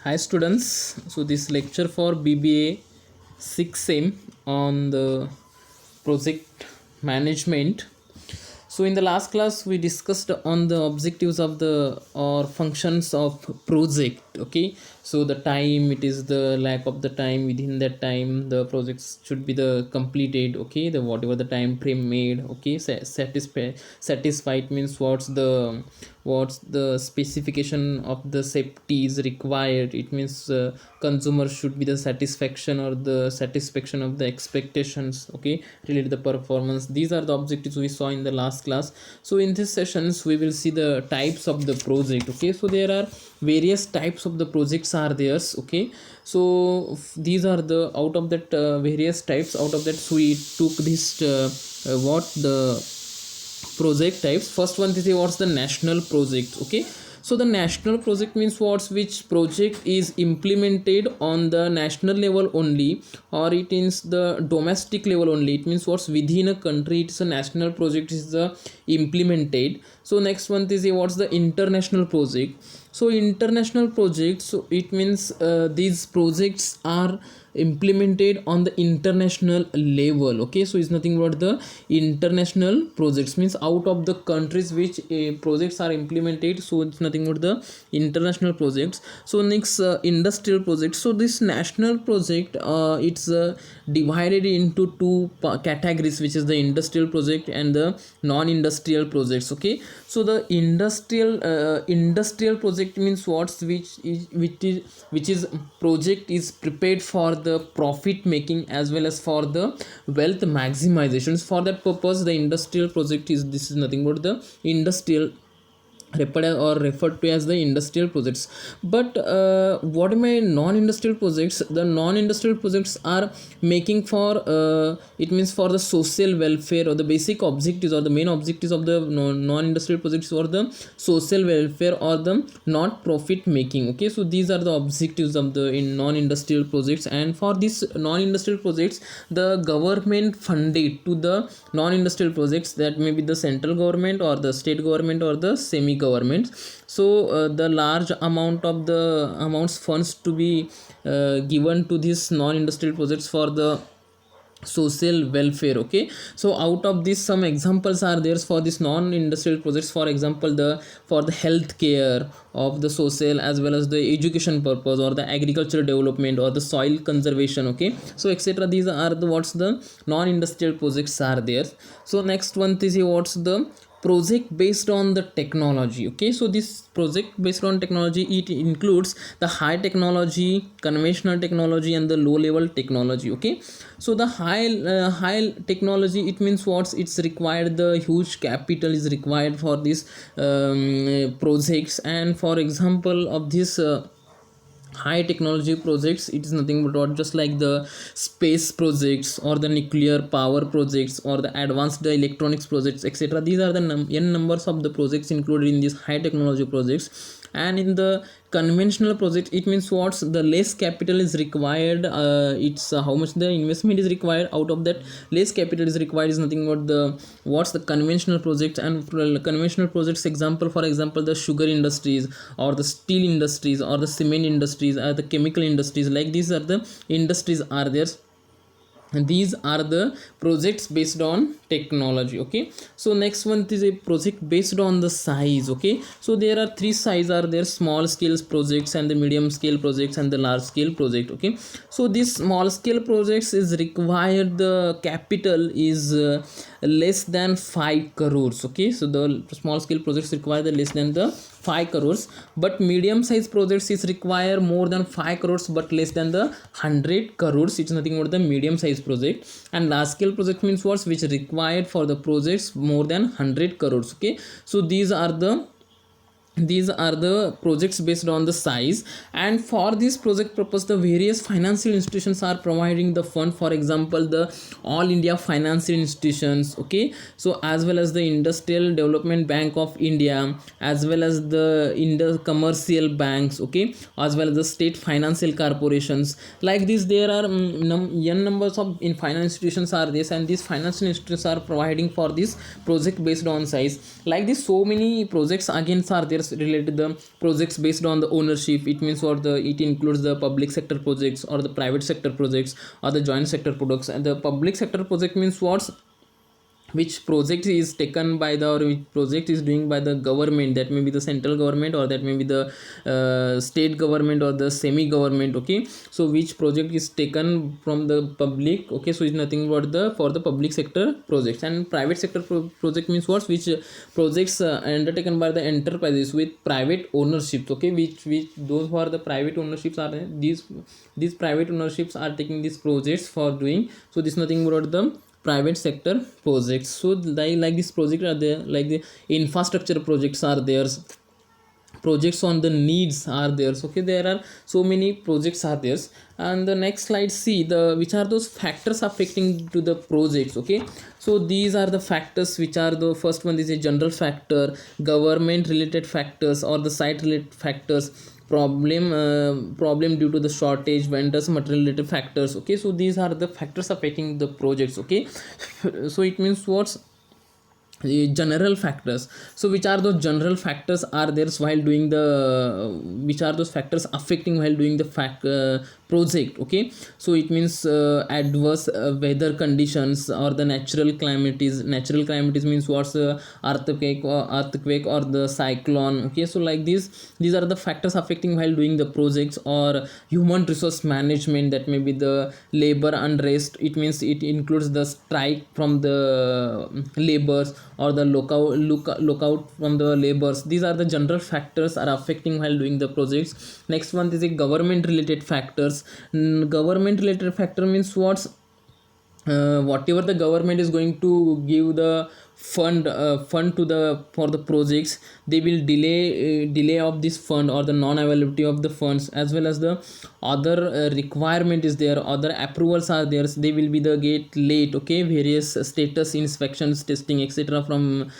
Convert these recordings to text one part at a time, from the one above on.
Hi students, so this lecture for BBA 6M on the project management. So in the last class we discussed on the objectives of the or functions of project. Okay, so the time, it is the lack of the time, within that time the projects should be the completed. Okay, the whatever the time frame made. Okay, satisfied means what's the specification of the safety is required. It means consumer should be the satisfaction or the satisfaction of the expectations, okay, related to the performance. These are the objectives we saw in the last class. So in this sessions we will see the types of the project. Okay, so there are various types of the projects are there. Okay, so these are the out of that various types. Out of that, so we took this what the project types. First one is what's the national project. Okay, so the national project means what's which project is implemented on the national level only, or it is the domestic level only. It means what's within a country, it's a national project is the implemented. So next one is what's the international project. So international projects, so it means these projects are implemented on the international level. Okay, so it's nothing but the international projects means out of the countries which projects are implemented, so it's nothing but the international projects. So next, industrial projects. So this national project, it's divided into two categories, which is the industrial project and the non-industrial projects. Okay, so the industrial project means what's which is project is prepared for the profit making as well as for the wealth maximizations. For that purpose, the industrial project is, this is nothing but the industrial referred to as the industrial projects. But what am I non-industrial projects? The non-industrial projects are making for it means for the social welfare, or the basic objectives or the main objectives of the non-industrial projects or the social welfare or the not profit making. Okay, so these are the objectives of the in non-industrial projects. And for these non-industrial projects, the government funded to the non-industrial projects, that may be the central government or the state government or the semi government. So the large amount of the amounts funds to be given to these non-industrial projects for the social welfare. Okay, so out of this some examples are there for this non-industrial projects. For example, the for the health care of the social as well as the education purpose or the agricultural development or the soil conservation. Okay, so etc. These are the what's the non-industrial projects are there. So next one is what's the project based on the technology. Okay, so this project based on technology, it includes the high technology, conventional technology and the low level technology. Okay, so the high technology, it means what's it's required, the huge capital is required for these projects. And for example of this high technology projects, it is nothing but what, just like the space projects or the nuclear power projects or the advanced electronics projects, etc. These are the n numbers of the projects included in these high technology projects. And in the conventional project, it means what's the less capital is required, it's how much the investment is required. Out of that, less capital is required is nothing but the what's the conventional projects. And conventional projects example, for example, the sugar industries or the steel industries or the cement industries or the chemical industries, like these are the industries are there. And these are the projects based on technology. Okay, so next one is a project based on the size. Okay, so there are three sizes are there: small scale projects and the medium scale projects and the large scale project. Okay, so this small scale projects is required, the capital is less than 5 crores. Okay, so the small scale projects require the less than the 5 crores, but medium size projects is require more than 5 crores but less than the 100 crores. It's nothing more than medium size project. And large scale project means what, which required for the projects more than 100 crores. Okay, so these are the projects based on the size. And for this project purpose, the various financial institutions are providing the fund. For example, the all India financial institutions. Okay, so as well as the industrial development bank of India, as well as the commercial banks. Okay, as well as the state financial corporations. Like this, there are n numbers of in financial institutions are this, and these financial institutions are providing for this project based on size. Like this, so many projects again are there. factors related to the projects based on the ownership. It means what the it includes the public sector projects or the private sector projects or the joint sector products. And the public sector project means what, which project is taken by the, or which project is doing by the government, that may be the central government or that may be the state government or the semi government. Okay, so which project is taken from the public. Okay, so it's nothing but the for the public sector projects. And private sector project means what, which projects undertaken by the enterprises with private ownerships. Okay, which those who are the private ownerships are these private ownerships are taking these projects for doing. So this nothing but the private sector projects. So like this project are there, like the infrastructure projects are there, projects on the needs are there. So, okay, there are so many projects are there. And the next slide, see the which are those factors affecting to the projects. Okay, so these are the factors which are the first one is a general factor, government related factors or the site related factors, problem due to the shortage, vendors, material related factors. Okay, so these are the factors affecting the projects. Okay, so it means what's the general factors. So which are those general factors are there while doing the which are those factors affecting while doing the project. Okay, so it means adverse weather conditions or the natural calamities means what's earthquake or the cyclone. Okay, so like these are the factors affecting while doing the projects. Or human resource management, that may be the labor unrest. It means it includes the strike from the labors or the lookout from the labors. These are the general factors are affecting while doing the projects. Next one is a government related factors. Government related factor means what's whatever the government is going to give the fund to the for the projects, they will delay of this fund or the non availability of the funds, as well as the other requirement is there, other approvals are there, so they will be the get late. Okay, various status inspections, testing, etc. from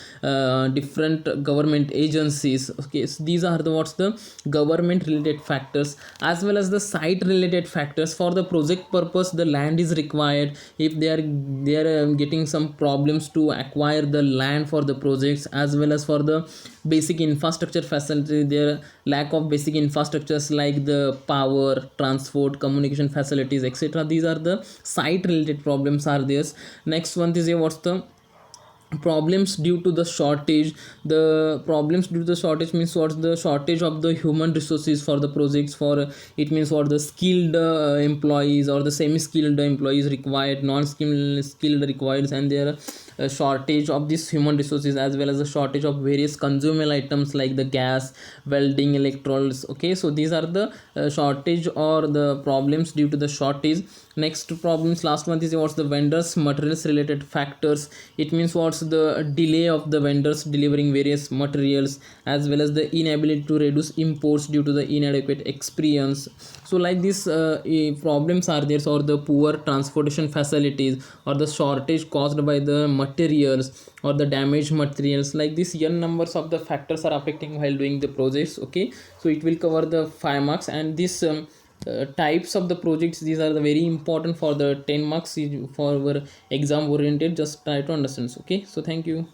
different government agencies. Okay, so these are the what's the government related factors. As well as the site related factors, for the project purpose the land is required. If they are getting some problems to acquire the land for the projects, as well as for the basic infrastructure facility, their lack of basic infrastructures like the power, transport, communication facilities, etc. These are the site related problems are there. Next one is what's the problems due to the shortage. The problems due to the shortage means what's the shortage of the human resources for the projects. For it means what the skilled employees or the semi skilled employees required, non skilled required, and there a shortage of this human resources, as well as a shortage of various consumable items like the gas, welding, electrolytes. Okay, so these are the shortage or the problems due to the shortage. Next problems, last one is what's the vendors materials related factors. It means what's the delay of the vendors delivering various materials, as well as the inability to reduce imports due to the inadequate experience. So like these problems are there, or the poor transportation facilities, or the shortage caused by the materials, or the damaged materials. Like this n numbers of the factors are affecting while doing the projects. Okay, so it will cover the 5 marks. And this types of the projects, these are the very important for the 10 marks for our exam oriented. Just try to understand. Okay, so thank you.